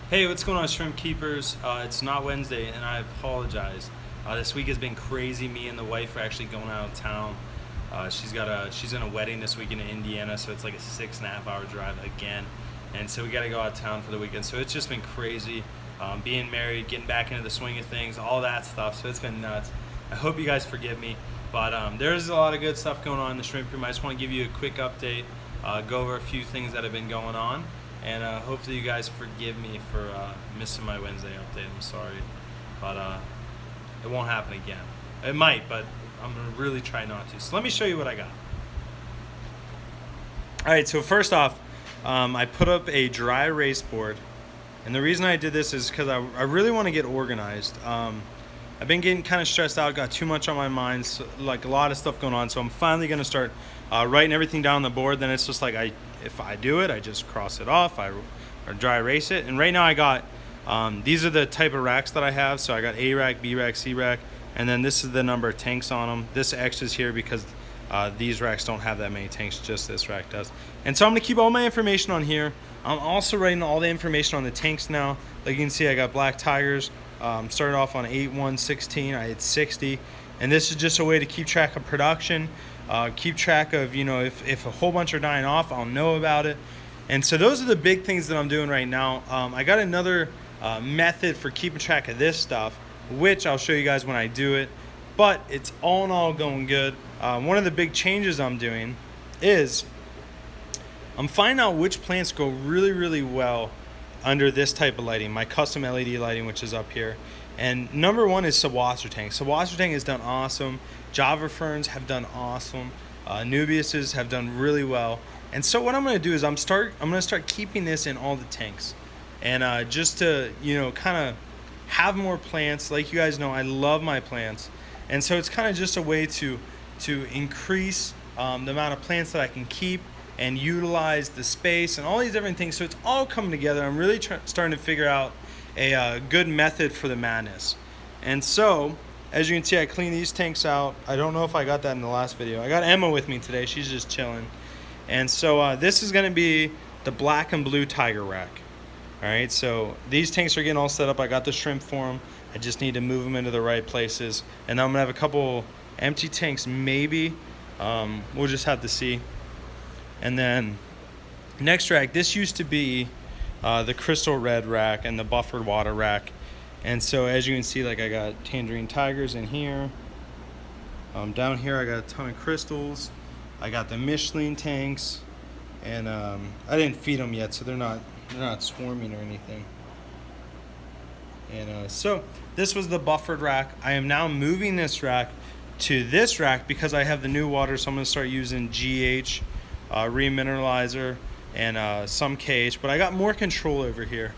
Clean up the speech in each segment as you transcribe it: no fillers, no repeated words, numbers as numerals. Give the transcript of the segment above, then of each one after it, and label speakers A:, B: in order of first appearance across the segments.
A: Hey, what's going on, shrimp keepers? It's not Wednesday, and I apologize. This week has been crazy. Me and the wife are actually going out of town. She's in a wedding this weekend in Indiana, so it's like a 6.5 hour drive again, and so we got to go out of town for the weekend. So it's just been crazy. Being married, getting back into the swing of things, all that stuff. So it's been nuts. I hope you guys forgive me, but there's a lot of good stuff going on in the shrimp room. I just want to give you a quick update, go over a few things that have been going on. And hopefully you guys forgive me for missing my Wednesday update. I'm sorry, but it won't happen again. It might, but I'm gonna really try not to. So let me show you what I got. All right. So first off, I put up a dry erase board, and the reason I did this is because I really want to get organized. I've been getting kind of stressed out, got too much on my mind, so, like a lot of stuff going on. So I'm finally gonna start writing everything down on the board. Then it's just like if I do it, I just cross it off, or dry erase it. And right now I got these are the type of racks that I have. So I got A rack, B rack, C rack, and then this is the number of tanks on them. This X is here because these racks don't have that many tanks, just this rack does. And so I'm gonna keep all my information on here. I'm also writing all the information on the tanks now. Like you can see, I got black tigers. Started off on 8-1-16. I had 60, and this is just a way to keep track of production, keep track of, if a whole bunch are dying off, I'll know about it. And so those are the big things that I'm doing right now. I got another method for keeping track of this stuff, which I'll show you guys when I do it, but it's all in all going good. One of the big changes I'm doing is I'm finding out which plants go really, really well under this type of lighting, my custom LED lighting, which is up here. And number one is Sawasser tank. Sawasser tank has done awesome. Java ferns have done awesome. Nubiuses have done really well. And so what I'm going to do is I'm going to start keeping this in all the tanks, and just to kind of have more plants. Like you guys know, I love my plants, and so it's kind of just a way to increase the amount of plants that I can keep and utilize the space and all these different things. So it's all coming together. I'm really starting to figure out a good method for the madness. And so, as you can see, I cleaned these tanks out. I don't know if I got that in the last video. I got Emma with me today. She's just chilling. And so this is going to be the black and blue tiger rack. All right, so these tanks are getting all set up. I got the shrimp for them. I just need to move them into the right places. And I'm going to have a couple empty tanks maybe. We'll just have to see. And then next rack, this used to be the crystal red rack and the buffered water rack. And so as you can see, like I got tangerine tigers in here. Down here I got a ton of crystals. I got the Michelin tanks, and I didn't feed them yet, so they're not swarming or anything. And so this was the buffered rack. I am now moving this rack to this rack because I have the new water, so I'm going to start using GH. Remineralizer, and some KH, but I got more control over here.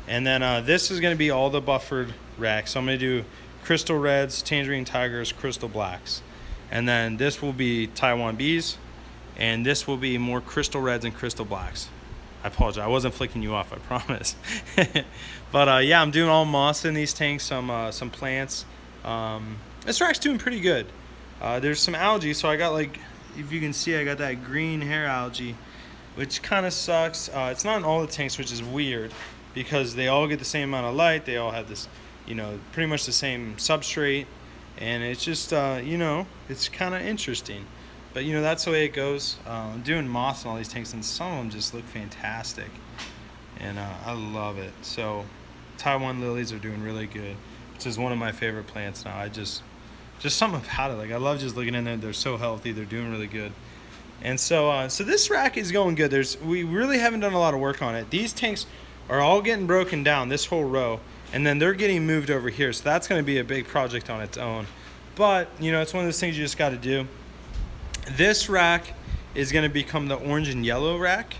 A: And then this is going to be all the buffered racks. So I'm going to do crystal reds, tangerine tigers, crystal blacks. And then this will be Taiwan bees, and this will be more crystal reds and crystal blacks. I apologize, I wasn't flicking you off, I promise. But yeah, I'm doing all moss in these tanks, some plants. This rack's doing pretty good. There's some algae, so I got, like, if you can see, I got that green hair algae, which kind of sucks. It's not in all the tanks, which is weird because they all get the same amount of light. They all have this, pretty much the same substrate, and it's just, it's kind of interesting. But that's the way it goes. I'm doing moss in all these tanks, and some of them just look fantastic, and I love it. So Taiwan lilies are doing really good, which is one of my favorite plants now. Just something about it. Like, I love just looking in there. They're so healthy. They're doing really good. And so so this rack is going good. We really haven't done a lot of work on it. These tanks are all getting broken down, this whole row, and then they're getting moved over here. So that's going to be a big project on its own. But, it's one of those things you just got to do. This rack is going to become the orange and yellow rack.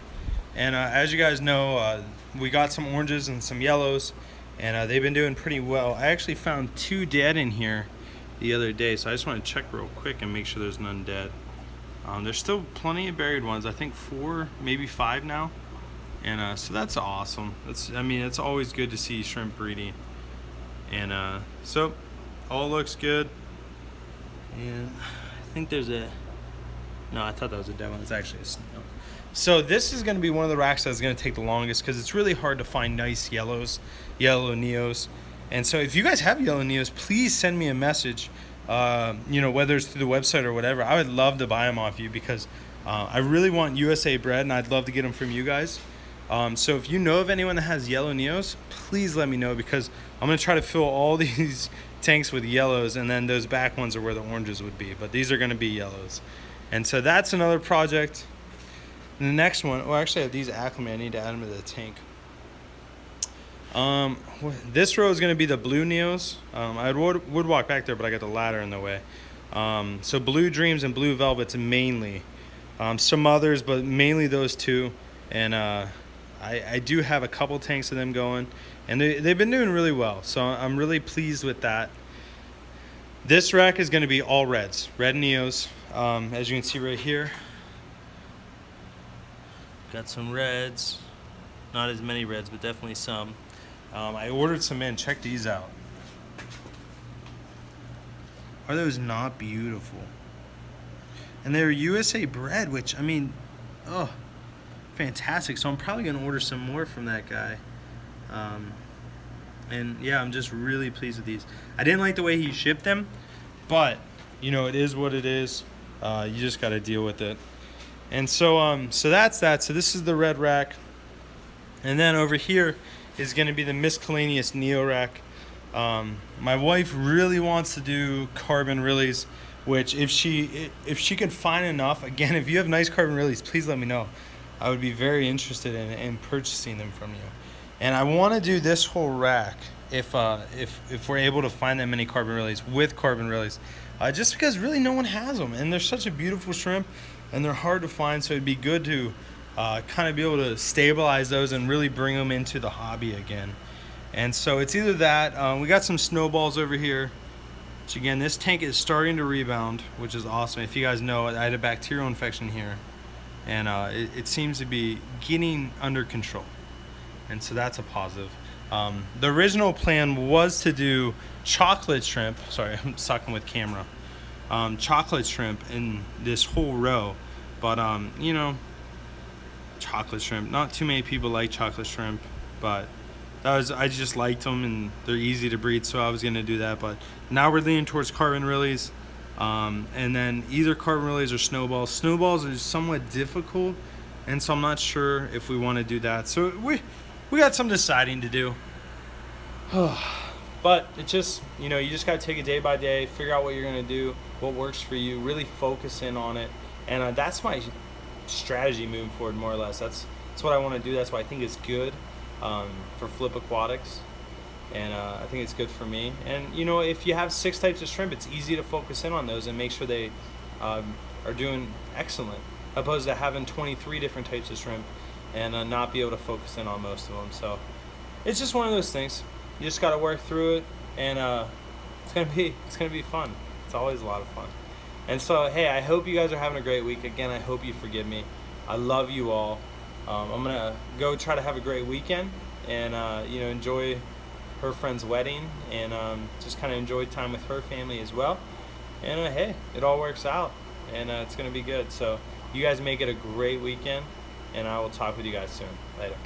A: And as you guys know, we got some oranges and some yellows, and they've been doing pretty well. I actually found 2 dead in here the other day, so I just want to check real quick and make sure there's none dead. There's still plenty of buried ones. I think 4, maybe 5 now, and so that's awesome. It's always good to see shrimp breeding, and so all looks good. And I think there's No, I thought that was a dead one. It's actually a snow. So this is going to be one of the racks that's going to take the longest because it's really hard to find nice yellow neos. And so if you guys have yellow neos, please send me a message, whether it's through the website or whatever. I would love to buy them off you because I really want USA bred, and I'd love to get them from you guys. So if you know of anyone that has yellow neos, please let me know because I'm going to try to fill all these tanks with yellows, and then those back ones are where the oranges would be. But these are going to be yellows. And so that's another project. And the next one, well, actually I have these acclimate. I need to add them to the tank. This row is going to be the blue neos. I would walk back there, but I got the ladder in the way. So blue dreams and blue velvets mainly. Some others, but mainly those two. And I do have a couple tanks of them going, and they've been doing really well. So I'm really pleased with that. This rack is going to be all reds, red neos. As you can see right here. Got some reds, not as many reds, but definitely some. I ordered some in. Check these out. Are those not beautiful? And they're USA bred, which, I mean, oh, fantastic. So I'm probably going to order some more from that guy. And yeah, I'm just really pleased with these. I didn't like the way he shipped them, but, it is what it is. You just got to deal with it. And so that's that. So this is the red rack. And then over here is going to be the miscellaneous neo rack. My wife really wants to do carbon rillies, which if she can find enough, again, if you have nice carbon rillies, please let me know. I would be very interested in purchasing them from you. And I want to do this whole rack if we're able to find that many carbon rillies with carbon rillies. Just because really no one has them, and they're such a beautiful shrimp, and they're hard to find, so it'd be good to kind of be able to stabilize those and really bring them into the hobby again. And so it's either that, we got some snowballs over here, which again, this tank is starting to rebound, which is awesome. If you guys know, I had a bacterial infection here, and it seems to be getting under control, and so that's a positive. The original plan was to do chocolate shrimp. Sorry, I'm sucking with camera. Chocolate shrimp in this whole row, but chocolate shrimp. Not too many people like chocolate shrimp, but I just liked them and they're easy to breed, so I was gonna do that. But now we're leaning towards carbon rillies, and then either carbon rillies or snowballs. Snowballs are somewhat difficult, and so I'm not sure if we want to do that. So we got some deciding to do. But it just, you just got to take it day by day, figure out what you're going to do, what works for you, really focus in on it. And that's my strategy moving forward, more or less. That's what I want to do. That's what I think is good for Flip Aquatics. And I think it's good for me. And, if you have 6 types of shrimp, it's easy to focus in on those and make sure they are doing excellent, opposed to having 23 different types of shrimp and not be able to focus in on most of them. So it's just one of those things. You just got to work through it, and it's gonna be fun. It's always a lot of fun. And so, hey, I hope you guys are having a great week. Again, I hope you forgive me. I love you all. I'm gonna go try to have a great weekend, and enjoy her friend's wedding, and just kind of enjoy time with her family as well. And hey, it all works out, and it's gonna be good. So you guys make it a great weekend, and I will talk with you guys soon. Later.